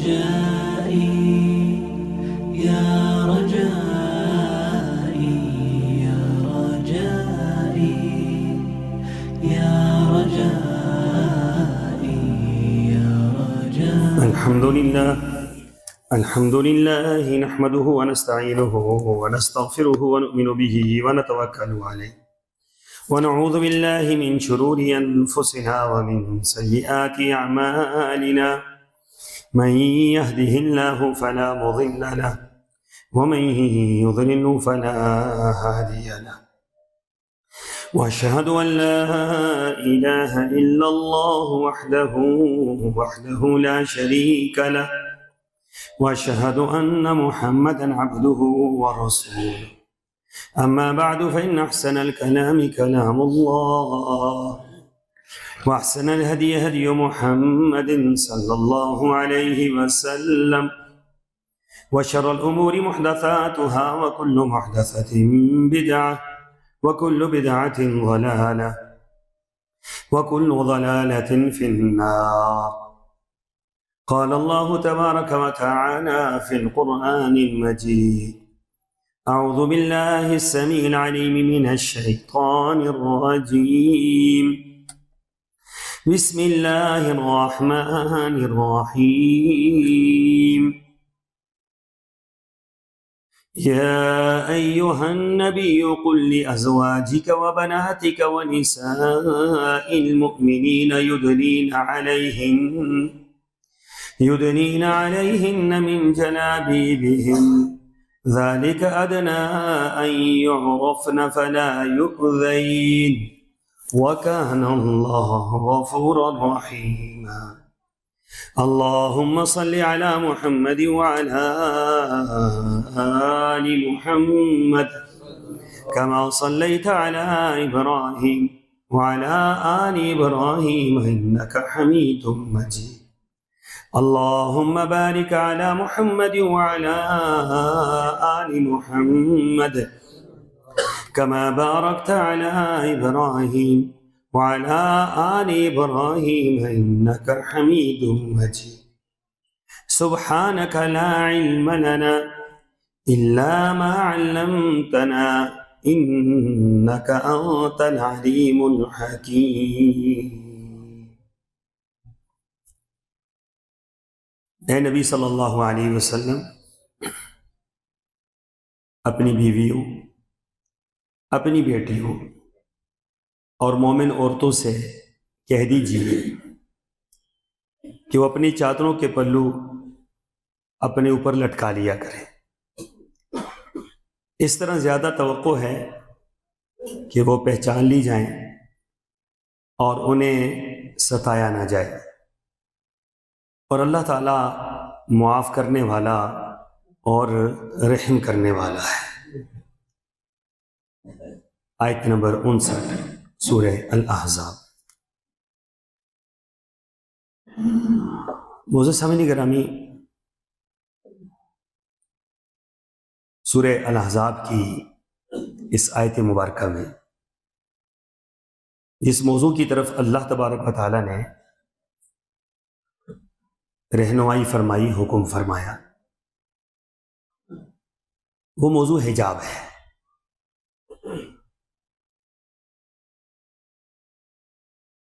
رجائي يا رجائي يا رجائي يا رجائي يا رجائي. الحمد لله نحمده ونستعينه ونستغفره ونؤمن به ونتوكل عليه ونعوذ بالله من شرور أنفسنا ومن سيئات أعمالنا. من يهده الله فلا مضل له ومن يضلل فلا هادي له. وأشهد أن لا إله إلا الله وحده لا شريك له وأشهد أن محمدًا عبده ورسوله. أما بعد فإن أحسن الكلام كلام الله وأحسن الهدي هدي محمد صلى الله عليه وسلم وشر الأمور محدثاتها وكل محدثة بدعة وكل بدعة ضلالة وكل ضلالة في النار. قال الله تبارك وتعالى في القرآن المجيد: أعوذ بالله السميع العليم من الشيطان الرجيم. بسم الله الرحمن الرحيم. يا أيها النبي قل لأزواجك وبناتك ونساء المؤمنين يدنين عليهن من جلابيبهن ذلك أدنى أن يعرفن فلا يؤذين وكان الله غفورا رحيما. اللهم صل على محمد وعلى آل محمد كما صليت على إبراهيم وعلى آل إبراهيم إنك حميد مجيد. اللهم بارك على محمد وعلى آل محمد كما باركت على إبراهيم وعلى آل إبراهيم إنك حميد مجيد. سبحانك لا علم لنا إلا ما علمتنا إنك أنت العليم الحكيم. اے نبی صلی اللہ علیہ وسلم، اپنی بیویوں، اپنی بیٹیوں اور مومن عورتوں سے کہہ دیجیے کہ وہ اپنی چادروں کے پلو اپنے اوپر لٹکا لیا کریں. اس طرح زیادہ توقع ہے کہ وہ پہچان لی جائیں اور انہیں ستایا نہ جائے. اور اللہ تعالیٰ معاف کرنے والا اور رحم کرنے والا ہے. آیت نمبر 59 سورہ الاحزاب. معزز سامعین گرامی، سورہ الاحزاب کی اس آیت مبارکہ میں جس موضوع کی طرف اللہ تبارک و تعالیٰ نے رہنمائی فرمائی، حکم فرمایا، وہ موضوع حجاب ہے.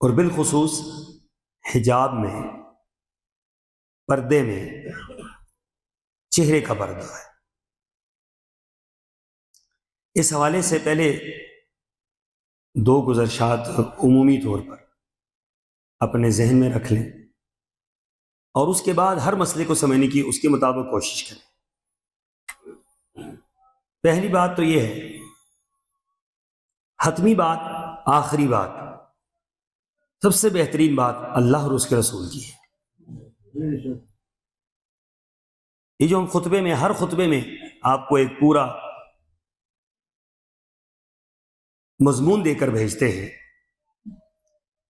اور بالخصوص حجاب میں، پردے میں چہرے کا پردہ ہے. اس حوالے سے پہلے دو گزرشات عمومی طور پر اپنے ذہن میں رکھ لیں اور اس کے بعد ہر مسئلے کو سمجھنے کی اس کے مطابق کوشش کریں. پہلی بات تو یہ ہے، حتمی بات، آخری بات، سب سے بہترین بات اللہ اور اس کے رسول کی ہے. یہ جو ہم خطبے میں، ہر خطبے میں آپ کو ایک پورا مضمون دے کر بھیجتے ہیں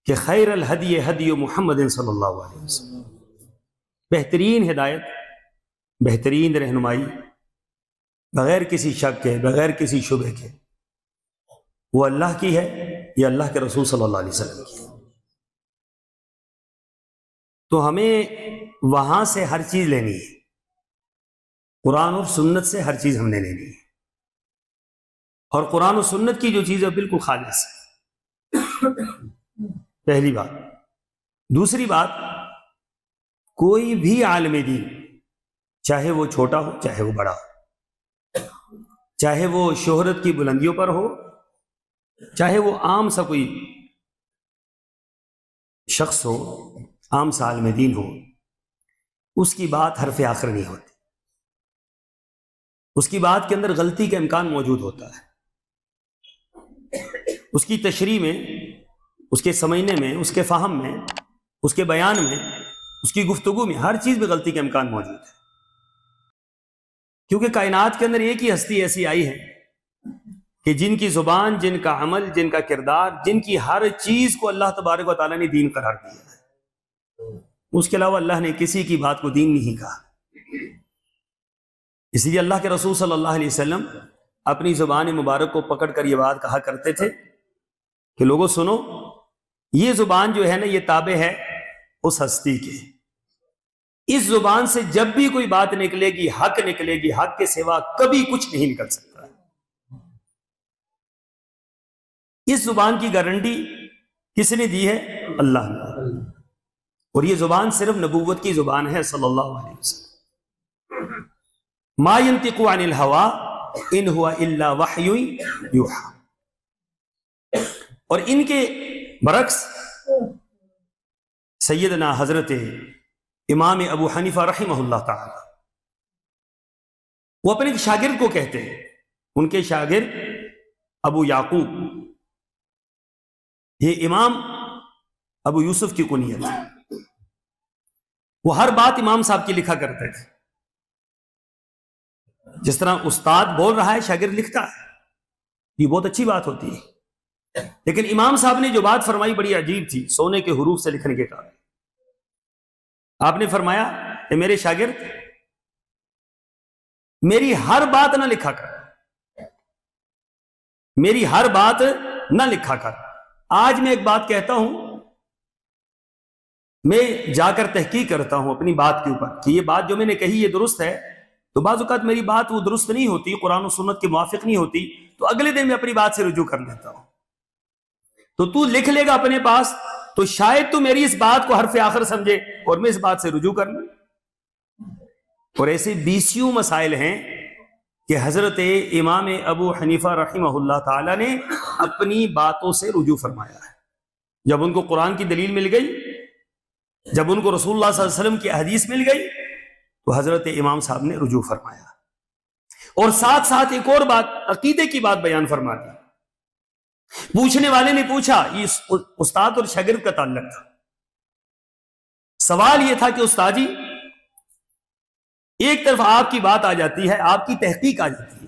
کہ خیر الہدی ہدی محمد صلی اللہ علیہ وسلم، بہترین ہدایت، بہترین رہنمائی، بغیر کسی شک کے، بغیر کسی شبہ کے، وہ اللہ کی ہے یا اللہ کے رسول صلی اللہ علیہ وسلم کی ہے. تو ہمیں وہاں سے ہر چیز لینی ہے، قرآن اور سنت سے ہر چیز ہم نے لینی ہے، اور قرآن و سنت کی جو چیز ہے بالکل خالص ہے، پہلی بات۔ دوسری بات، کوئی بھی عالم دین، چاہے وہ چھوٹا ہو چاہے وہ بڑا ہو، چاہے وہ شہرت کی بلندیوں پر ہو چاہے وہ عام سا کوئی شخص ہو، عام سا عالم دین ہو، اس کی بات حرف آخر نہیں ہوتی، اس کی بات کے اندر غلطی کا امکان موجود ہوتا ہے، اس کی تشریح میں، اس کے سمجھنے میں، اس کے فہم میں، اس کے بیان میں، اس کی گفتگو میں، ہر چیز میں غلطی کا امکان موجود ہے، کیونکہ کائنات کے اندر ایک ہی ہستی ایسی آئی ہے کہ جن کی زبان، جن کا عمل، جن کا کردار، جن کی ہر چیز کو اللہ تبارک و تعالیٰ نے دین قرار دیا ہے، اس کے علاوہ اللہ نے کسی کی بات کو دین نہیں کہا۔ اس لیے اللہ کے رسول صلی اللہ علیہ وسلم اپنی زبان مبارک کو پکڑ کر یہ بات کہا کرتے تھے کہ لوگوں سنو، یہ زبان جو ہے نا، یہ تابع ہے اس ہستی کے، اس زبان سے جب بھی کوئی بات نکلے گی، حق نکلے گی، حق کے سوا کبھی کچھ نہیں نکل سکتا۔ اس زبان کی گارنٹی کس نے دی ہے؟ اللہ نے، اور یہ زبان صرف نبوت کی زبان ہے صلی اللہ علیہ وسلم۔ ما ينطق عن الهوى ان هو الا وحی یوحى۔ اور ان کے برعکس سیدنا حضرت امام ابو حنیفہ رحمہ اللہ تعالی، وہ اپنے شاگرد کو کہتے ہیں، ان کے شاگرد ابو یعقوب، یہ امام ابو یوسف کی کنیت ہے، وہ ہر بات امام صاحب کی لکھا کرتے تھے، جس طرح استاد بول رہا ہے شاگرد لکھتا ہے، یہ بہت اچھی بات ہوتی ہے، لیکن امام صاحب نے جو بات فرمائی بڑی عجیب تھی، سونے کے حروف سے لکھنے کے قابل۔ آپ نے فرمایا کہ میرے شاگرد، میری ہر بات نہ لکھا کر، میری ہر بات نہ لکھا کر۔ آج میں ایک بات کہتا ہوں، میں جا کر تحقیق کرتا ہوں اپنی بات کے اوپر کہ یہ بات جو میں نے کہی یہ درست ہے، تو بعض اوقات میری بات وہ درست نہیں ہوتی، قرآن و سنت کے موافق نہیں ہوتی، تو اگلے دن میں اپنی بات سے رجوع کر لیتا ہوں، تو لکھ لے گا اپنے پاس، تو شاید تو میری اس بات کو حرف آخر سمجھے اور میں اس بات سے رجوع کر لوں۔ اور ایسے بیسیوں مسائل ہیں کہ حضرت امام ابو حنیفہ رحمہ اللہ تعالی نے اپنی باتوں سے رجوع فرمایا ہے۔ جب ان کو قرآن کی دلیل مل گئی، جب ان کو رسول اللہ صلی اللہ علیہ وسلم کی حدیث مل گئی، تو حضرت امام صاحب نے رجوع فرمایا، اور ساتھ ساتھ ایک اور بات، عقیدے کی بات بیان فرما دی۔ پوچھنے والے نے پوچھا، یہ استاد اور شاگرد کا تعلق تھا، سوال یہ تھا کہ استاد جی، ایک طرف آپ کی بات آ جاتی ہے، آپ کی تحقیق آ جاتی ہے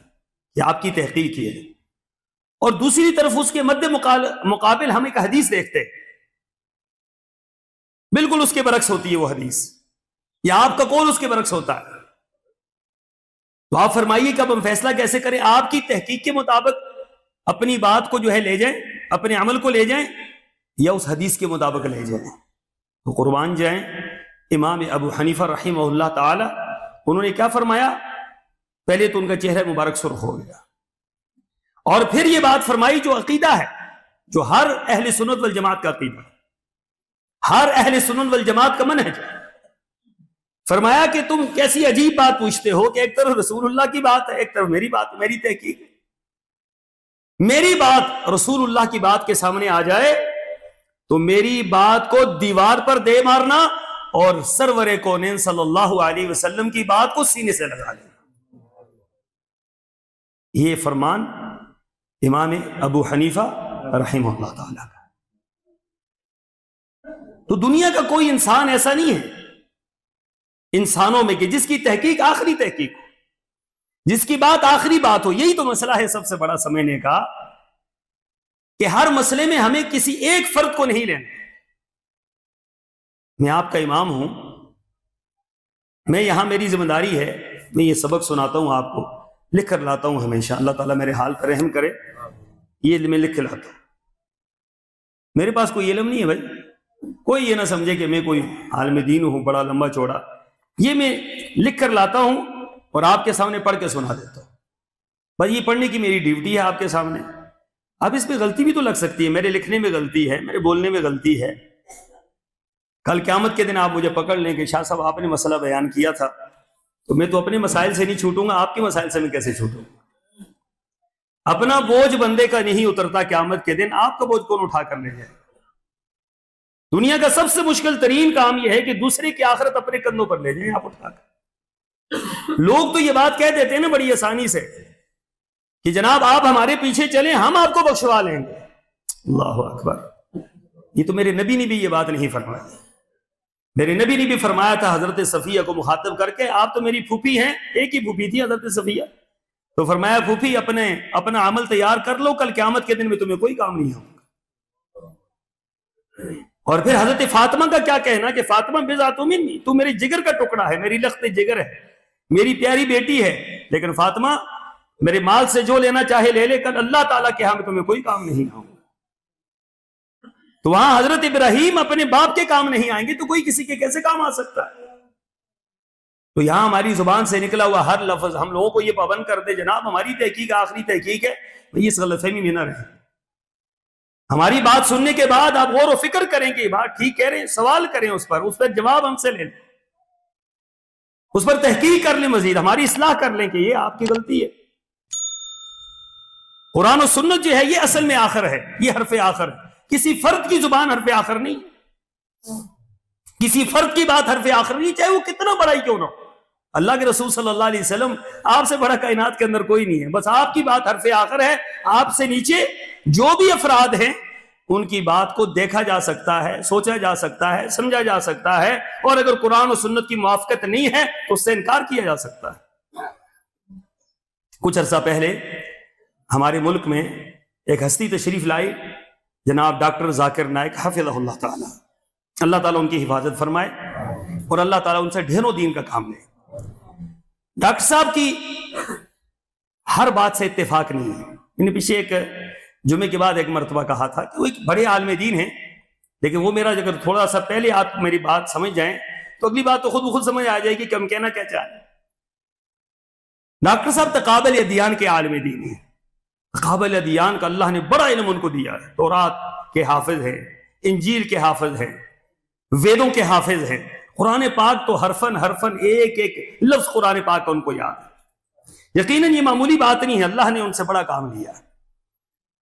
کہ آپ کی تحقیق یہ ہے، اور دوسری طرف اس کے مد مقابل ہم ایک حدیث دیکھتے ہیں، بالکل اس کے برعکس ہوتی ہے وہ حدیث، یا آپ کا قول اس کے برعکس ہوتا ہے، تو آپ فرمائیے کہ اب ہم فیصلہ کیسے کریں؟ آپ کی تحقیق کے مطابق اپنی بات کو جو ہے لے جائیں، اپنے عمل کو لے جائیں، یا اس حدیث کے مطابق لے جائیں؟ تو قربان جائیں امام ابو حنیفہ رحمہ اللہ تعالی، انہوں نے کیا فرمایا؟ پہلے تو ان کا چہرہ مبارک سرخ ہو گیا، اور پھر یہ بات فرمائی جو عقیدہ ہے، جو ہر اہل سنت والجماعت کا عقیدہ ہے، ہر اہل سنت والجماعت کا منہج ہے۔ فرمایا کہ تم کیسی عجیب بات پوچھتے ہو کہ ایک طرف رسول اللہ کی بات ہے، ایک طرف میری بات، میری تحقیق ہے، میری بات رسول اللہ کی بات کے سامنے آ جائے تو میری بات کو دیوار پر دے مارنا، اور سرور کونین صلی اللہ علیہ وسلم کی بات کو سینے سے لگا لینا۔ یہ فرمان امام ابو حنیفہ رحمہ اللہ تعالی کا۔ تو دنیا کا کوئی انسان ایسا نہیں ہے انسانوں میں کہ جس کی تحقیق آخری تحقیق ہو، جس کی بات آخری بات ہو۔ یہی تو مسئلہ ہے سب سے بڑا سمجھنے کا، کہ ہر مسئلے میں ہمیں کسی ایک فرد کو نہیں لینا۔ میں آپ کا امام ہوں، میں یہاں میری ذمہ داری ہے، میں یہ سبق سناتا ہوں آپ کو، لکھ کر لاتا ہوں ہمیشہ، اللہ تعالیٰ میرے حال پر رحم کرے، یہ میں لکھ کے لاتا ہوں۔ میرے پاس کوئی علم نہیں ہے بھائی، کوئی یہ نہ سمجھے کہ میں کوئی عالم دین ہوں بڑا لمبا چوڑا، یہ میں لکھ کر لاتا ہوں اور آپ کے سامنے پڑھ کے سنا دیتا ہوں، بس یہ پڑھنے کی میری ڈیوٹی ہے آپ کے سامنے۔ اب اس میں غلطی بھی تو لگ سکتی ہے، میرے لکھنے میں غلطی ہے، میرے بولنے میں غلطی ہے، کل قیامت کے دن آپ مجھے پکڑ لیں کہ شاہ صاحب آپ نے مسئلہ بیان کیا تھا، تو میں تو اپنے مسائل سے نہیں چھوٹوں گا، آپ کے مسائل سے میں کیسے چھوٹوں گا؟ اپنا بوجھ بندے کا نہیں اترتا قیامت کے دن، آپ کا بوجھ کون اٹھا کر لے جائے؟ دنیا کا سب سے مشکل ترین کام یہ ہے کہ دوسرے کی آخرت اپنے کندھوں پر لے جائیں آپ اٹھا کر۔ لوگ تو یہ بات کہہ دیتے ہیں نا بڑی آسانی سے کہ جناب آپ ہمارے پیچھے چلیں ہم آپ کو بخشوا لیں گے۔ اللہ اکبر، یہ تو میرے نبی نے بھی یہ بات نہیں فرمائی۔ میرے نبی نے بھی فرمایا تھا حضرت صفیہ کو مخاطب کر کے، آپ تو میری پھوپھی ہیں، ایک ہی پھوپھی تھی حضرت صفیہ، تو فرمایا پھوپھی اپنا عمل تیار کر لو، کل قیامت کے دن میں تمہیں کوئی کام نہیں ہوگا۔ اور پھر حضرت فاطمہ کا کیا کہنا کہ فاطمہ بذات منی، تو میرے جگر کا ٹکڑا ہے، میری لخت جگر ہے، میری پیاری بیٹی ہے، لیکن فاطمہ میرے مال سے جو لینا چاہے لے لے، کل اللہ تعالیٰ کے ہاں میں تمہیں کوئی کام نہیں آؤں گا۔ تو وہاں حضرت ابراہیم اپنے باپ کے کام نہیں آئیں گے تو کوئی کسی کے کیسے کام آ سکتا ہے؟ تو یہاں ہماری زبان سے نکلا ہوا ہر لفظ ہم لوگوں کو یہ پابند کر دے جناب ہماری تحقیق آخری تحقیق ہے، اس غلط فہمی میں نہ رہیں۔ ہماری بات سننے کے بعد آپ غور و فکر کریں کہ یہ بات ٹھیک کہہ رہے ہیں، سوال کریں اس پر جواب ہم سے لے لیں، اس پر تحقیق کر لیں، مزید ہماری اصلاح کر لیں کہ یہ آپ کی غلطی ہے۔ قرآن و سنت جو ہے یہ اصل میں آخر ہے، یہ حرف آخر ہے، کسی فرد کی زبان حرف آخر نہیں، کسی فرد کی بات حرف آخر نہیں، چاہے وہ کتنا بڑا ہی کیوں نہ ہو۔ اللہ کے رسول صلی اللہ علیہ وسلم آپ سے بڑا کائنات کے اندر کوئی نہیں ہے، بس آپ کی بات حرف آخر ہے، آپ سے نیچے جو بھی افراد ہیں ان کی بات کو دیکھا جا سکتا ہے، سوچا جا سکتا ہے، سمجھا جا سکتا ہے، اور اگر قرآن و سنت کی موافقت نہیں ہے تو اس سے انکار کیا جا سکتا ہے۔ کچھ عرصہ پہلے ہمارے ملک میں ایک ہستی تشریف لائی، جناب ڈاکٹر ذاکر نائک حفظہ اللہ تعالی، اللہ تعالیٰ ان کی حفاظت فرمائے اور اللہ تعالیٰ ان سے ڈھیروں دین کا کام لے۔ ڈاکٹر صاحب کی ہر بات سے اتفاق نہیں ہے، میں نے پیچھے ایک جمعے کے بعد ایک مرتبہ کہا تھا کہ وہ ایک بڑے عالم دین ہیں، لیکن وہ میرا اگر تھوڑا سا پہلے آپ میری بات سمجھ جائیں تو اگلی بات تو خود بخود سمجھ آ جائے گی کہ ہم کہنا کیا چاہیں۔ ڈاکٹر صاحب تقابل ادیان کے عالم دین ہیں، تقابل ادیان کا اللہ نے بڑا علم ان کو دیا ہے، تورات کے حافظ ہیں، انجیل کے حافظ ہیں، ویدوں کے حافظ ہیں، قرآن پاک تو حرفن ایک ایک لفظ قرآن پاک کا ان کو یاد ہے۔ یقیناً یہ معمولی بات نہیں ہے، اللہ نے ان سے بڑا کام لیا ہے۔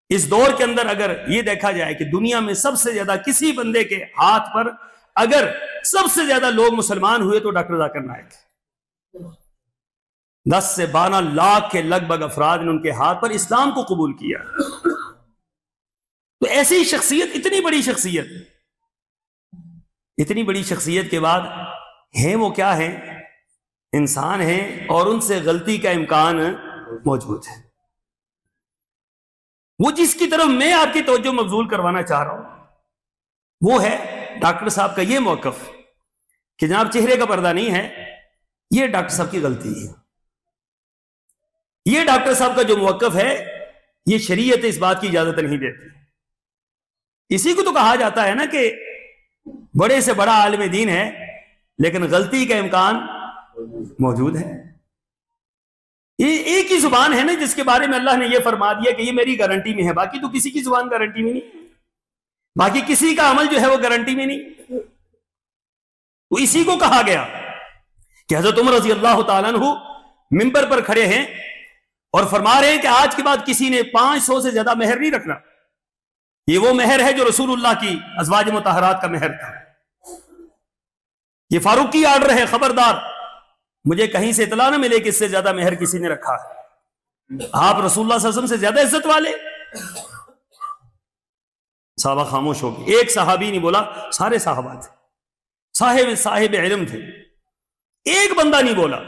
اس دور کے اندر اگر یہ دیکھا جائے کہ دنیا میں سب سے زیادہ کسی بندے کے ہاتھ پر اگر سب سے زیادہ لوگ مسلمان ہوئے تو ڈاکٹر ذاکر نائک، 10 سے 12 لاکھ کے لگ بھگ افراد نے ان کے ہاتھ پر اسلام کو قبول کیا۔ تو ایسی شخصیت، اتنی بڑی شخصیت کے بعد ہیں وہ کیا ہیں؟ انسان ہیں اور ان سے غلطی کا امکان موجود ہے۔ وہ جس کی طرف میں آپ کی توجہ مبذول کروانا چاہ رہا ہوں وہ ہے ڈاکٹر صاحب کا یہ موقف کہ جناب چہرے کا پردہ نہیں ہے، یہ ڈاکٹر صاحب کی غلطی ہے۔ یہ ڈاکٹر صاحب کا جو موقف ہے یہ شریعت اس بات کی اجازت نہیں دیتی۔ اسی کو تو کہا جاتا ہے نا کہ بڑے سے بڑا عالم دین ہے لیکن غلطی کا امکان موجود ہے۔ یہ ایک ہی زبان ہے نا جس کے بارے میں اللہ نے یہ فرما دیا کہ یہ میری گارنٹی میں ہے، باقی تو کسی کی زبان گارنٹی میں نہیں، باقی کسی کا عمل جو ہے وہ گارنٹی میں نہیں۔ تو اسی کو کہا گیا کہ حضرت عمر رضی اللہ تعالیٰ عنہ منبر پر کھڑے ہیں اور فرما رہے ہیں کہ آج کے بعد کسی نے 500 سے زیادہ مہر نہیں رکھنا، یہ وہ مہر ہے جو رسول اللہ کی ازواج مطہرات کا مہر تھا، یہ فاروقی آرڈر ہے، خبردار مجھے کہیں سے اطلاع نہ ملے کہ اس سے زیادہ مہر کسی نے رکھا ہے، آپ رسول اللہ صلی اللہ علیہ وسلم سے زیادہ عزت والے۔ صحابہ خاموش ہو گئے، ایک صحابی نہیں بولا، سارے صحابہ تھے، صاحب علم تھے، ایک بندہ نہیں بولا،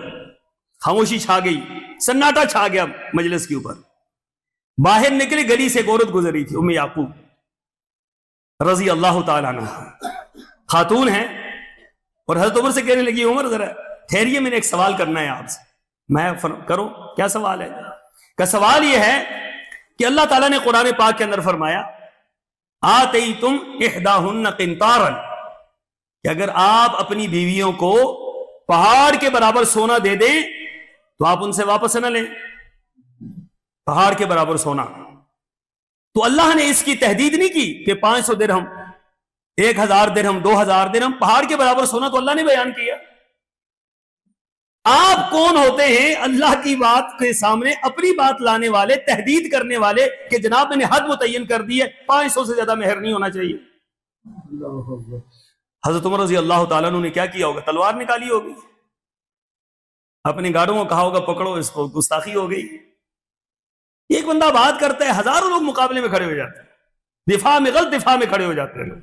خاموشی چھا گئی، سناٹا چھا گیا مجلس کے اوپر۔ باہر نکلے، گلی سے ایک عورت گزری تھی، ام یعقوب رضی اللہ تعالیٰ عنہ، خاتون ہیں، اور حضرت عمر سے کہنے لگی عمر ذرا ٹھہریے، میں نے ایک سوال کرنا ہے آپ سے۔ میں کرو، کیا سوال ہے؟ کہ سوال یہ ہے کہ اللہ تعالیٰ نے قرآن پاک کے اندر فرمایا آتیتم احداہن قنطارا، کہ اگر آپ اپنی بیویوں کو پہاڑ کے برابر سونا دے دیں تو آپ ان سے واپس نہ لیں، پہاڑ کے برابر سونا۔ تو اللہ نے اس کی تحدید نہیں کی کہ 500 درہم، 1000 درہم، 2000 درہم، پہاڑ کے برابر سونا تو اللہ نے بیان کیا۔ آپ کون ہوتے ہیں اللہ کی بات کے سامنے اپنی بات لانے والے، تحدید کرنے والے کہ جناب میں نے حد متعین کر دی ہے، 500 سے زیادہ مہر نہیں ہونا چاہیے۔ حضرت عمر رضی اللہ تعالیٰ عنہ نے کیا کیا ہوگا؟ تلوار نکالی ہوگی، اپنے گارڈوں کو کہا ہوگا پکڑو اس کو، گستاخی ہو گئی۔ ایک بندہ بات کرتا ہے، ہزاروں لوگ مقابلے میں کھڑے ہو جاتے ہیں، دفاع میں غلط دفاع میں کھڑے ہو جاتے ہیں لوگ۔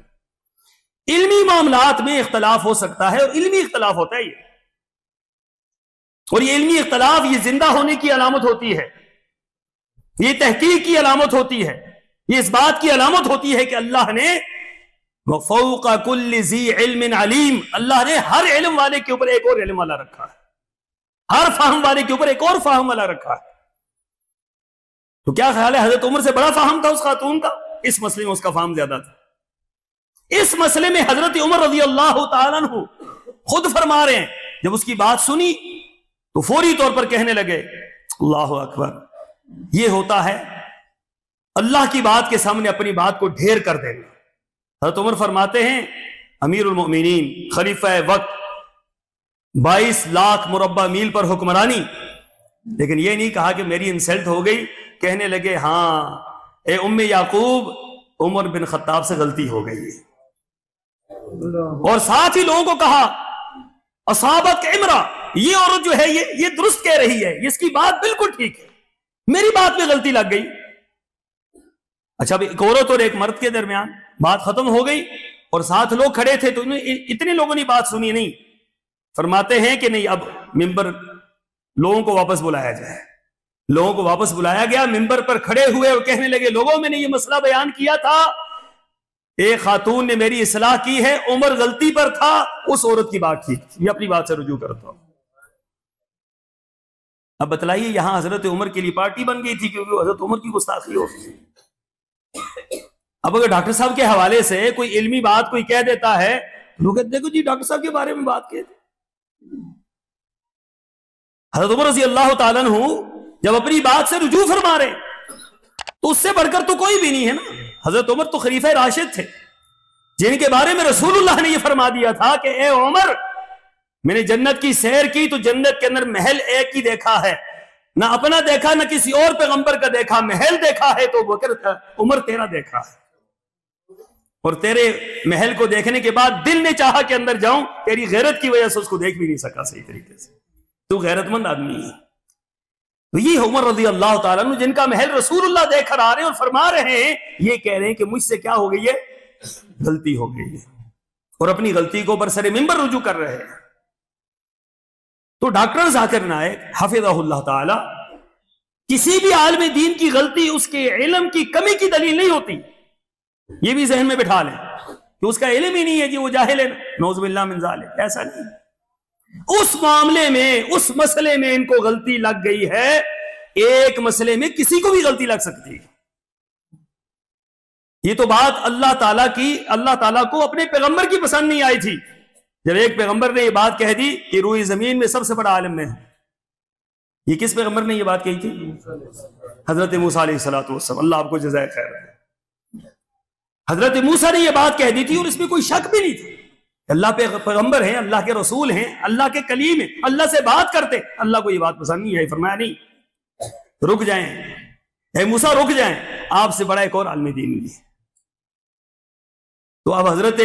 علمی معاملات میں اختلاف ہو سکتا ہے، اور علمی اختلاف ہوتا ہے یہ، اور یہ علمی اختلاف یہ زندہ ہونے کی علامت ہوتی ہے، یہ تحقیق کی علامت ہوتی ہے، یہ اس بات کی علامت ہوتی ہے کہ اللہ نے وَفَوْقَ كُلِّ ذِي عِلْمٍ عَلِيمٍ، اللہ نے ہر علم والے کے اوپر ایک اور علم والا رکھا ہے، ہر فہم والے کے اوپر ایک اور فہم والا رکھا ہے۔ تو کیا خیال ہے حضرت عمر سے بڑا فہم تھا اس خاتون کا؟ اس مسئلے میں اس کا فہم زیادہ تھا۔ اس مسئلے میں حضرت عمر رضی اللہ تعالیٰ عنہ خود فرما رہے ہیں، جب اس کی بات سنی تو فوری طور پر کہنے لگے اللہ اکبر، یہ ہوتا ہے اللہ کی بات کے سامنے اپنی بات کو ڈھیر کر دینا۔ حضرت عمر فرماتے ہیں امیر المؤمنین، خلیفہ وقت، 22 لاکھ مربع میل پر حکمرانی، لیکن یہ نہیں کہا کہ میری انسلٹ ہو گئی، کہنے لگے ہاں اے ام یعقوب، عمر بن خطاب سے غلطی ہو گئی ہے، اور ساتھ ہی لوگوں کو کہا اصابت امرا، یہ عورت جو ہے یہ درست کہہ رہی ہے، اس کی بات بالکل ٹھیک ہے، میری بات میں غلطی لگ گئی۔ اچھا ایک عورت اور ایک مرد کے درمیان بات ختم ہو گئی، اور ساتھ لوگ کھڑے تھے تو اتنے لوگوں نے بات سنی نہیں۔ فرماتے ہیں کہ نہیں، اب ممبر لوگوں کو واپس بلایا جائے۔ لوگوں کو واپس بلایا گیا، ممبر پر کھڑے ہوئے اور کہنے لگے لوگوں میں نے یہ مسئلہ بیان کیا تھا، ایک خاتون نے میری اصلاح کی ہے، عمر غلطی پر تھا، اس عورت کی بات ٹھیک تھی، میں اپنی بات سے رجوع کرتا ہوں۔ اب بتلائیے یہاں حضرت عمر کے لیے پارٹی بن گئی تھی کیونکہ حضرت عمر کی گستاخی ہو گئی۔ اب اگر ڈاکٹر صاحب کے حوالے سے کوئی علمی بات کوئی کہہ دیتا ہے، لوگ کہتے دیکھو جی ڈاکٹر صاحب کے بارے میں بات کہتے۔ حضرت عمر رضی اللہ تعالیٰ عنہ جب اپنی بات سے رجوع فرما رہے تو اس سے بڑھ کر تو کوئی بھی نہیں ہے نا۔ حضرت عمر تو خلیفہ راشد تھے، جن کے بارے میں رسول اللہ نے یہ فرما دیا تھا کہ اے عمر، میں نے جنت کی سیر کی تو جنت کے اندر محل ایک ہی دیکھا ہے، نہ اپنا دیکھا نہ کسی اور پیغمبر کا دیکھا، محل دیکھا ہے تو عمر تیرا دیکھا ہے، اور تیرے محل کو دیکھنے کے بعد دل نے چاہا کہ اندر جاؤں، تیری غیرت کی وجہ سے اس کو دیکھ بھی نہیں سکا صحیح طریقے سے، تو غیرت مند آدمی ہے۔ تو یہ عمر رضی اللہ تعالیٰ عنہ جن کا محل رسول اللہ دیکھ کر آ رہے ہیں اور فرما رہے ہیں، یہ کہہ رہے ہیں کہ مجھ سے کیا ہو گئی ہے، غلطی ہو گئی ہے، اور اپنی غلطی کو برسر ممبر رجوع کر رہے ہیں۔ تو ڈاکٹر ذاکر نائک حفظہ اللہ تعالی، کسی بھی عالم دین کی غلطی اس کے علم کی کمی کی دلیل نہیں ہوتی، یہ بھی ذہن میں بٹھا لیں کہ اس کا علم ہی نہیں ہے جی وہ جاہل ہے، نعوذ باللہ من ذالک، ایسا نہیں۔ اس معاملے میں، اس مسئلے میں ان کو غلطی لگ گئی ہے، ایک مسئلے میں کسی کو بھی غلطی لگ سکتی ہے۔ یہ تو بات اللہ تعالیٰ کی، اللہ تعالیٰ کو اپنے پیغمبر کی پسند نہیں آئی تھی جب ایک پیغمبر نے یہ بات کہہ دی کہ روئی زمین میں سب سے بڑا عالم میں ہے۔ یہ کس پیغمبر نے یہ بات کہی تھی؟ حضرت موسیٰ علیہ السلام، اللہ آپ کو جزائے خیر ہے۔ حضرت موسیٰ نے یہ بات کہہ دی تھی اور اس میں کوئی شک بھی نہیں تھی، اللہ پیغمبر ہیں، اللہ کے رسول ہیں، اللہ کے کلیم ہیں، اللہ سے بات کرتے، اللہ کو یہ بات پسند نہیں ہے، فرمایا نہیں، رک جائیں اے موسیٰ، رک جائیں، آپ سے بڑا ایک اور عالم دین نہیں ہے۔ تو اب حضرت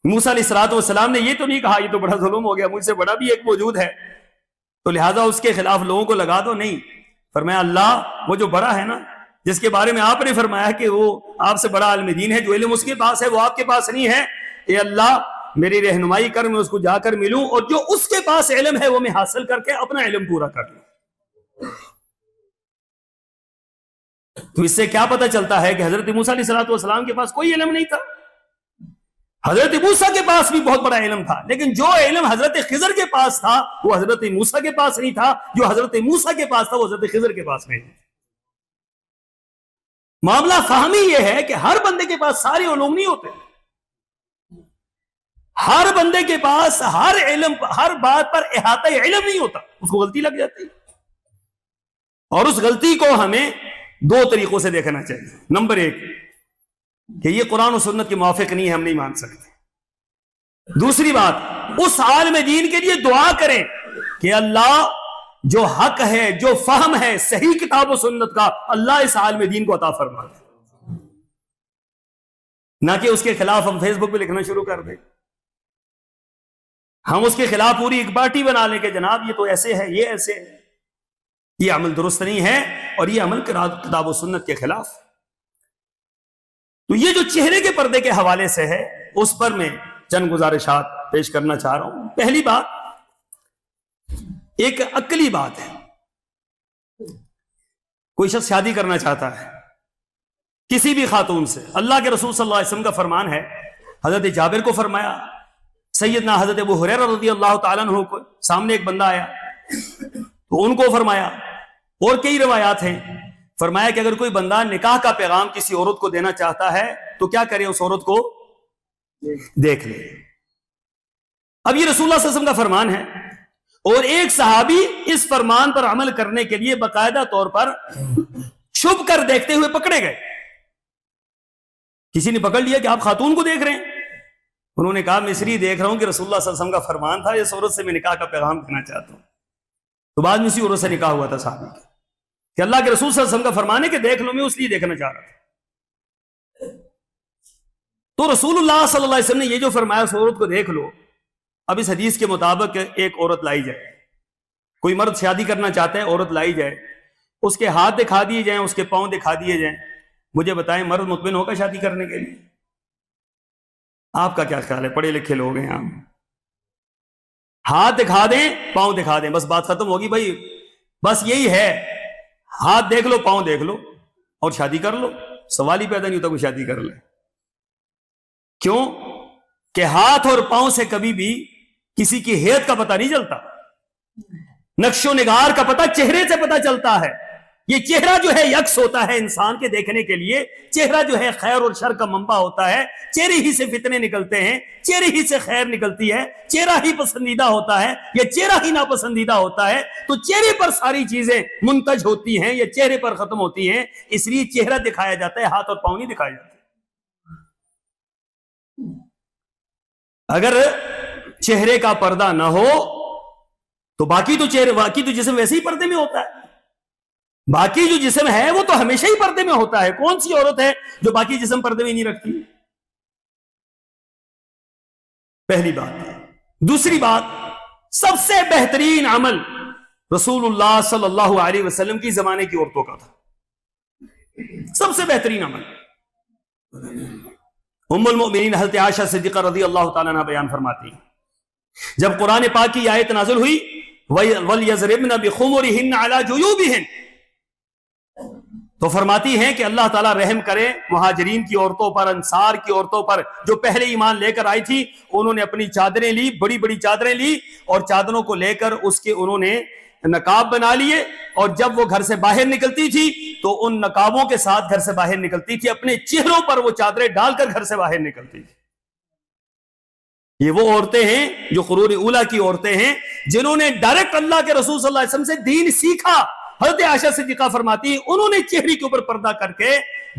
موسیٰ علیہ السلام نے یہ تو نہیں کہا یہ تو بڑا ظلم ہو گیا، مجھ سے بڑا بھی ایک موجود ہے تو لہٰذا اس کے خلاف لوگوں کو لگا دو، نہیں، فرمایا اللہ وہ جو بڑا ہے نا، جس کے بارے میں آپ نے فرمایا کہ وہ آپ سے بڑا عالم دین ہے، جو علم اس کے پاس ہے وہ آپ کے پاس نہیں ہے، اے اللہ میری رہنمائی کر، میں اس کو جا کر ملوں، اور جو اس کے پاس علم ہے وہ میں حاصل کر کے اپنا علم پورا کر لوں۔ تو اس سے کیا پتہ چلتا ہے کہ حضرت موسیٰ علیہ السلام کے پاس کوئی علم نہیں تھا؟ حضرت موسیٰ کے پاس بھی بہت بڑا علم تھا، لیکن جو علم حضرت خضر کے پاس تھا وہ حضرت موسیٰ کے پاس نہیں تھا، جو حضرت موسیٰ کے پاس تھا وہ حضرت خضر کے پاس نہیں تھا۔ معاملہ فہمی یہ ہے کہ ہر بندے کے پاس سارے علوم نہیں ہوتے، ہر بندے کے پاس ہر علم، ہر بات پر احاطہ علم نہیں ہوتا، اس کو غلطی لگ جاتی ہے، اور اس غلطی کو ہمیں دو طریقوں سے دیکھنا چاہیے۔ نمبر ایک کہ یہ قرآن و سنت کے موافق نہیں ہے، ہم نہیں مان سکتے۔ دوسری بات، اس عالم دین کے لیے دعا کریں کہ اللہ جو حق ہے، جو فہم ہے صحیح کتاب و سنت کا، اللہ اس عالم دین کو عطا فرما دے، نہ کہ اس کے خلاف ہم فیس بک پہ لکھنا شروع کر دیں، ہم اس کے خلاف پوری ایک پارٹی بنا لیں کہ جناب یہ تو ایسے ہے، یہ ایسے ہے، یہ عمل درست نہیں ہے اور یہ عمل کتاب و سنت کے خلاف۔ تو یہ جو چہرے کے پردے کے حوالے سے ہے، اس پر میں چند گزارشات پیش کرنا چاہ رہا ہوں۔ پہلی بات ایک عقلی بات ہے، کوئی شخص شادی کرنا چاہتا ہے کسی بھی خاتون سے، اللہ کے رسول صلی اللہ علیہ وسلم کا فرمان ہے، حضرت جابر کو فرمایا، سیدنا حضرت ابو ہریرہ رضی اللہ تعالیٰ عنہ کو سامنے ایک بندہ آیا تو ان کو فرمایا، اور کئی روایات ہیں، فرمایا کہ اگر کوئی بندہ نکاح کا پیغام کسی عورت کو دینا چاہتا ہے تو کیا کرے، اس عورت کو دیکھ لے۔ اب یہ رسول اللہ صلی اللہ علیہ وسلم کا فرمان ہے، اور ایک صحابی اس فرمان پر عمل کرنے کے لیے باقاعدہ طور پر چھپ کر دیکھتے ہوئے پکڑے گئے۔ کسی نے پکڑ لیا کہ آپ خاتون کو دیکھ رہے ہیں، انہوں نے کہا میں اس لیے دیکھ رہا ہوں کہ رسول اللہ صلی اللہ علیہ وسلم کا فرمان تھا اس عورت سے میں نکاح کا پیغام دینا چاہتا ہوں۔ تو بعد میں اسی عورت سے نکاح ہوا تھا صحابی کا، کہ اللہ کے رسول صلی اللہ علیہ وسلم کا فرمان ہے کہ دیکھ لو، میں اس لیے دیکھنا چاہ رہا تھا۔ تو رسول اللہ صلی اللہ علیہ وسلم نے یہ جو فرمایا اس عورت کو دیکھ لو، اب اس حدیث کے مطابق ایک عورت لائی جائے، کوئی مرد شادی کرنا چاہتا ہے، عورت لائی جائے، اس کے ہاتھ دکھا دیے جائیں، اس کے پاؤں دکھا دیے جائیں، مجھے بتائیں مرد مطمئن ہوگا شادی کرنے کے لیے؟ آپ کا کیا خیال ہے؟ پڑھے لکھے لوگ ہیں ہم، ہاتھ دکھا دیں، پاؤں دکھا دیں، بس بات ختم ہوگی بھائی، بس یہی ہے، ہاتھ دیکھ لو، پاؤں دیکھ لو اور شادی کر لو، سوال ہی پیدا نہیں ہوتا کوئی شادی کر لے۔ کیوں کہ ہاتھ اور پاؤں سے کبھی بھی کسی کی ہیت کا پتہ نہیں چلتا، نقش و نگار کا پتہ چہرے سے پتہ چلتا ہے۔ یہ چہرہ جو ہے یکس ہوتا ہے انسان کے دیکھنے کے لیے، چہرہ جو ہے خیر اور شر کا منبع ہوتا ہے، چہرے ہی سے فتنے نکلتے ہیں، چہرے ہی سے خیر نکلتی ہے، چہرہ ہی پسندیدہ ہوتا ہے یا چہرہ ہی ناپسندیدہ ہوتا ہے، تو چہرے پر ساری چیزیں منتج ہوتی ہیں یا چہرے پر ختم ہوتی ہیں، اس لیے چہرہ دکھایا جاتا ہے، ہاتھ اور پاؤں نہیں دکھائے جاتے۔ اگر چہرے کا پردہ نہ ہو تو باقی تو جسم ویسے ہی پردے میں ہوتا ہے، باقی جو جسم ہے وہ تو ہمیشہ ہی پردے میں ہوتا ہے۔ کون سی عورت ہے جو باقی جسم پردے میں نہیں رکھتی؟ پہلی بات۔ دوسری بات، سب سے بہترین عمل رسول اللہ صلی اللہ علیہ وسلم کی زمانے کی عورتوں کا تھا، سب سے بہترین عمل۔ ام المؤمنین حضرت عائشہ صدیقہ رضی اللہ تعالیٰ عنہ بیان فرماتی، جب قرآن پاک کی آیت نازل ہوئی وَلْيَضْرِبْنَ بِخُمُرِهِنَّ عَلَى جُيُوبِهِنَّ، تو فرماتی ہیں کہ اللہ تعالیٰ رحم کرے مہاجرین کی عورتوں پر، انصار کی عورتوں پر جو پہلے ایمان لے کر آئی تھی، انہوں نے اپنی چادریں لی، بڑی بڑی چادریں لی، اور چادروں کو لے کر اس کے انہوں نے نقاب بنا لیے، اور جب وہ گھر سے باہر نکلتی تھی تو ان نقابوں کے ساتھ گھر سے باہر نکلتی تھی، اپنے چہروں پر وہ چادریں ڈال کر گھر سے باہر نکلتی تھی۔ یہ وہ عورتیں ہیں جو قرون اولیٰ کی عورتیں ہیں جنہوں نے ڈائریکٹ اللہ کے رسول صلی اللہ علیہ وسلم سے دین سیکھا۔ حضرت عائشہ صدیقہ فرماتی انہوں نے چہرے کے اوپر پردہ کر کے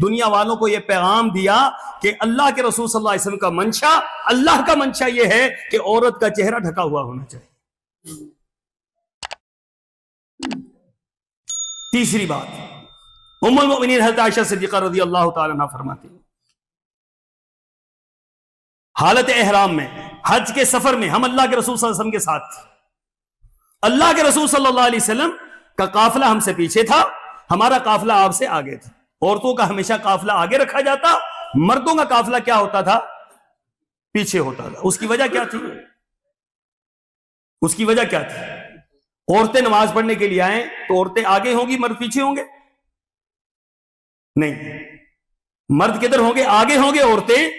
دنیا والوں کو یہ پیغام دیا کہ اللہ کے رسول صلی اللہ علیہ وسلم کا منشا، اللہ کا منشا یہ ہے کہ عورت کا چہرہ ڈھکا ہوا ہونا چاہیے۔ تیسری بات، ام المؤمنین حضرت عائشہ صدیقہ رضی اللہ تعالی عنہ فرماتی حالت احرام میں، حج کے سفر میں ہم اللہ کے رسول صلی اللہ علیہ وسلم کے ساتھ تھے، اللہ کے رسول صلی اللہ علیہ وسلم کا قافلہ ہم سے پیچھے تھا، ہمارا قافلہ آپ سے آگے تھا۔ عورتوں کا ہمیشہ قافلہ آگے رکھا جاتا، مردوں کا قافلہ کیا ہوتا تھا؟ پیچھے ہوتا تھا۔ اس کی وجہ کیا تھی؟ اس کی وجہ کیا تھی؟ عورتیں نماز پڑھنے کے لیے آئیں تو عورتیں آگے ہوں گی، مرد پیچھے ہوں گے؟ نہیں، مرد کدھر ہوں گے؟ آگے ہوں گے، عورتیں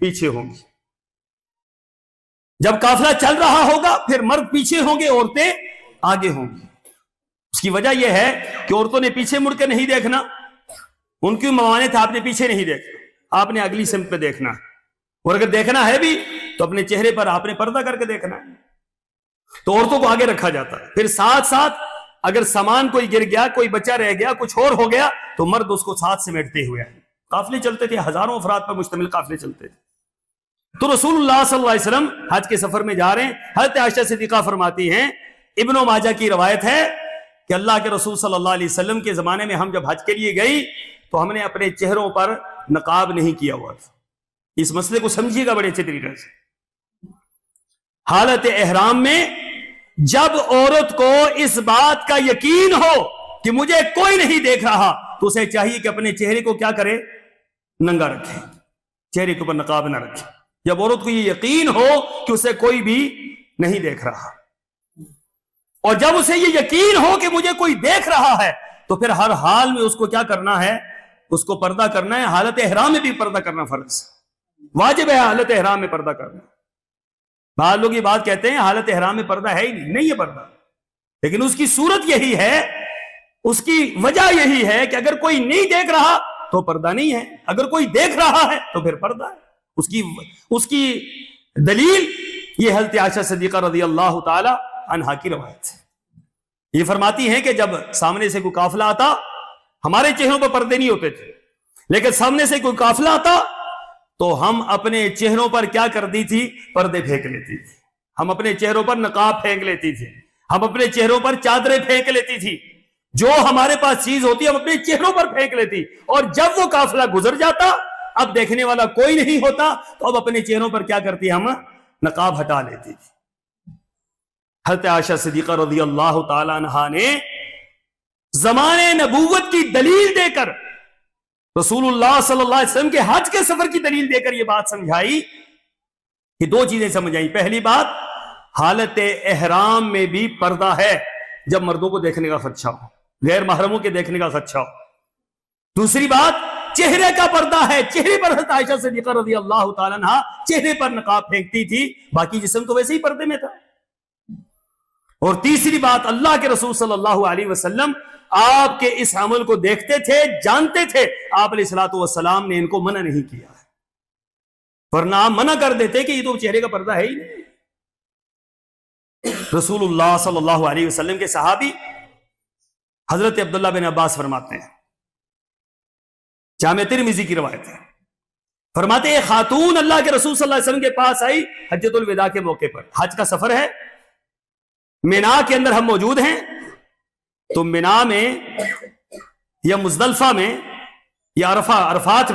پیچھے ہوں گی۔ جب قافلہ چل رہا ہوگا پھر مرد پیچھے ہوں گے، عورتیں آگے ہوں گی۔ اس کی وجہ یہ ہے کہ عورتوں نے پیچھے مڑ کے نہیں دیکھنا، ان کی ممانعت آپ نے پیچھے نہیں دیکھنا، آپ نے اگلی سمت پہ دیکھنا ہے، اور اگر دیکھنا ہے بھی تو اپنے چہرے پر آپ نے پردہ کر کے دیکھنا ہے۔ تو عورتوں کو آگے رکھا جاتا ہے، پھر ساتھ ساتھ اگر سامان کوئی گر گیا، کوئی بچہ رہ گیا، کچھ اور ہو گیا تو مرد اس کو ساتھ سمیٹتے ہوئے آئے۔ قافلے چلتے تھے، ہزاروں افراد پر مشتمل قافلے چلتے تھے۔ تو رسول اللہ صلی اللہ علیہ وسلم حج کے سفر میں جا رہے ہیں، حضرت عائشہ صدیقہ فرماتی ہیں، ابن ماجہ کی روایت ہے کہ اللہ کے رسول صلی اللہ علیہ وسلم کے زمانے میں ہم جب حج کے لیے گئی تو ہم نے اپنے چہروں پر نقاب نہیں کیا ہوا تھا۔ اس مسئلے کو سمجھیے گا بڑے اچھے طریقے سے۔ حالت احرام میں جب عورت کو اس بات کا یقین ہو کہ مجھے کوئی نہیں دیکھ رہا تو اسے چاہیے کہ اپنے چہرے کو کیا کرے؟ ننگا رکھے، چہرے کے اوپر نقاب نہ رکھے۔ جب عورت کو یہ یقین ہو کہ اسے کوئی بھی نہیں دیکھ رہا، اور جب اسے یہ یقین ہو کہ مجھے کوئی دیکھ رہا ہے تو پھر ہر حال میں اس کو کیا کرنا ہے؟ اس کو پردہ کرنا ہے۔ حالت احرام میں بھی پردہ کرنا فرض، واجب ہے حالت احرام میں پردہ کرنا۔ بعض لوگ یہ بات کہتے ہیں حالت احرام میں پردہ ہے ہی نہیں ہے پردہ، لیکن اس کی صورت یہی ہے، اس کی وجہ یہی ہے کہ اگر کوئی نہیں دیکھ رہا تو پردہ نہیں ہے، اگر کوئی دیکھ رہا ہے تو پھر پردہ ہے۔ اس کی دلیل یہ حضرت عائشہ صدیقہ رضی اللہ تعالی عنہا کی روایت ہے۔ یہ فرماتی ہیں کہ جب سامنے سے کوئی قافلہ آتا، ہمارے چہروں پر پردے نہیں ہوتے تھے، لیکن سامنے سے کوئی قافلہ آتا تو ہم اپنے چہروں پر کیا کر دی تھی؟ پردے پھینک لیتی تھی، ہم اپنے چہروں پر نقاب پھینک لیتی تھی، ہم اپنے چہروں پر چادریں پھینک لیتی تھی، جو ہمارے پاس چیز ہوتی ہم اپنے چہروں پر پھینک لیتی، اور جب وہ قافلہ گزر جاتا، اب دیکھنے والا کوئی نہیں ہوتا تو اب اپنے چہروں پر کیا کرتی؟ ہم نقاب ہٹا لیتی تھی۔ حضرت عائشہ صدیقہ رضی اللہ تعالی عنہا نے زمانے نبوت کی دلیل دے کر، رسول اللہ صلی اللہ علیہ وسلم کے حج کے سفر کی دلیل دے کر یہ بات سمجھائی کہ دو چیزیں سمجھائی۔ پہلی بات، حالت احرام میں بھی پردہ ہے جب مردوں کو دیکھنے کا خدشہ ہو، غیر محرموں کے دیکھنے کا خدشہ ہو۔ دوسری بات، چہرے کا پردہ ہے، چہرے پر حضرت عائشہ صدیقہ رضی اللہ تعالیٰ عنہ چہرے پر نقاب پھینکتی تھی، باقی جسم تو ویسے ہی پردے میں تھا۔ اور تیسری بات، اللہ کے رسول صلی اللہ علیہ وسلم آپ کے اس عمل کو دیکھتے تھے، جانتے تھے، آپ علیہ الصلوۃ والسلام نے ان کو منع نہیں کیا، ورنہ آپ منع کر دیتے کہ یہ تو چہرے کا پردہ ہے ہی نہیں۔ رسول اللہ صلی اللہ علیہ وسلم کے صحابی حضرت عبداللہ بن عباس فرماتے ہیں، جامع ترمذی کی روایت ہے، فرماتے ہیں خاتون اللہ کے رسول صلی اللہ علیہ وسلم کے پاس آئی حجۃ الوداع کے موقع پر، حج کا سفر ہے، مینا کے اندر ہم موجود ہیں، تو مینا میں یا مزدلفہ میں یا عرفات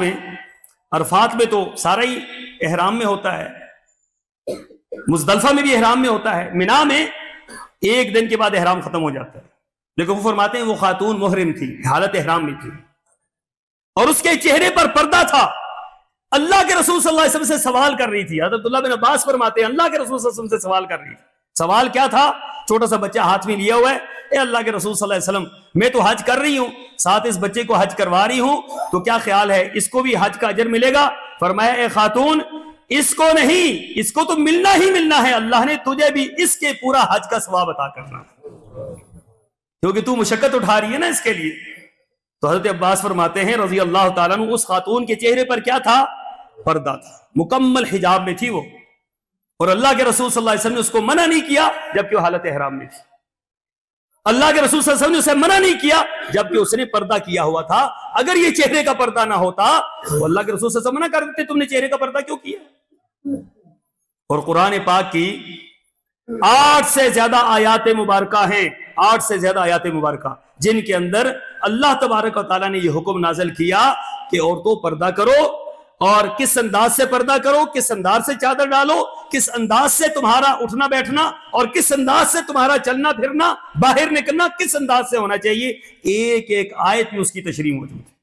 میں تو سارا ہی احرام میں ہوتا ہے، مزدلفہ میں بھی احرام میں ہوتا ہے، مینا میں ایک دن کے بعد احرام ختم ہو جاتا ہے، لیکن وہ فرماتے ہیں وہ خاتون محرم تھی، حالت احرام میں تھی، اور اس کے چہرے پر پردہ تھا، اللہ کے رسول صلی اللہ علیہ وسلم سے سوال کر رہی تھی۔ حضرت عبداللہ بن عباس فرماتے ہیں اللہ کے رسول صلی اللہ علیہ وسلم سے سوال کر رہی تھی۔ سوال کیا تھا؟ چھوٹا سا بچہ ہاتھ میں لیا ہوا ہے، اے اللہ کے رسول صلی اللہ علیہ وسلم، میں تو حج کر رہی ہوں، ساتھ اس بچے کو حج کروا رہی ہوں، تو کیا خیال ہے اس کو بھی حج کا اجر ملے گا؟ فرمایا اے خاتون، اس کو نہیں، اس کو تو ملنا ہی ملنا ہے، اللہ نے تجھے بھی اس کے پورا حج کا ثواب عطا کرنا ہے، کیونکہ تو مشقت اٹھا رہی ہے نا اس کے لیے۔ تو حضرت عباس فرماتے ہیں رضی اللہ تعالیٰ عنہ، اس خاتون کے چہرے پر کیا تھا؟ پردہ تھا، مکمل حجاب میں تھی وہ، اور اللہ کے رسول صلی اللہ علیہ وسلم نے اس کو منع نہیں کیا جبکہ وہ حالت احرام میں تھی، اللہ کے رسول صلی اللہ علیہ وسلم نے اسے منع نہیں کیا جبکہ اس نے پردہ کیا ہوا تھا۔ اگر یہ چہرے کا پردہ نہ ہوتا تو اللہ کے رسول صلی اللہ علیہ وسلم منع کر دیتے، تم نے چہرے کا پردہ کیوں کیا؟ اور قرآن پاک کی 8 سے زیادہ آیات مبارکہ ہیں، 8 سے زیادہ آیات مبارکہ جن کے اندر اللہ تبارک و تعالیٰ نے یہ حکم نازل کیا کہ عورتوں پردہ کرو، اور کس انداز سے پردہ کرو، کس انداز سے چادر ڈالو، کس انداز سے تمہارا اٹھنا بیٹھنا، اور کس انداز سے تمہارا چلنا پھرنا، باہر نکلنا کس انداز سے ہونا چاہیے، ایک ایک آیت میں اس کی تشریح موجود ہے۔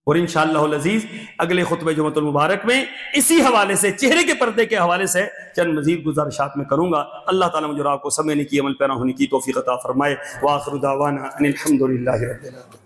اور انشاءاللہ العزیز اگلے خطبہ جمعۃ المبارک میں اسی حوالے سے، چہرے کے پردے کے حوالے سے چند مزید گزارشات میں کروں گا۔ اللہ تعالیٰ مجھے اور آپ کو سمجھنے کی، عمل پیرا ہونے کی توفیق عطا فرمائے۔ وآخر دعوانا ان الحمد للہ رب العالمین۔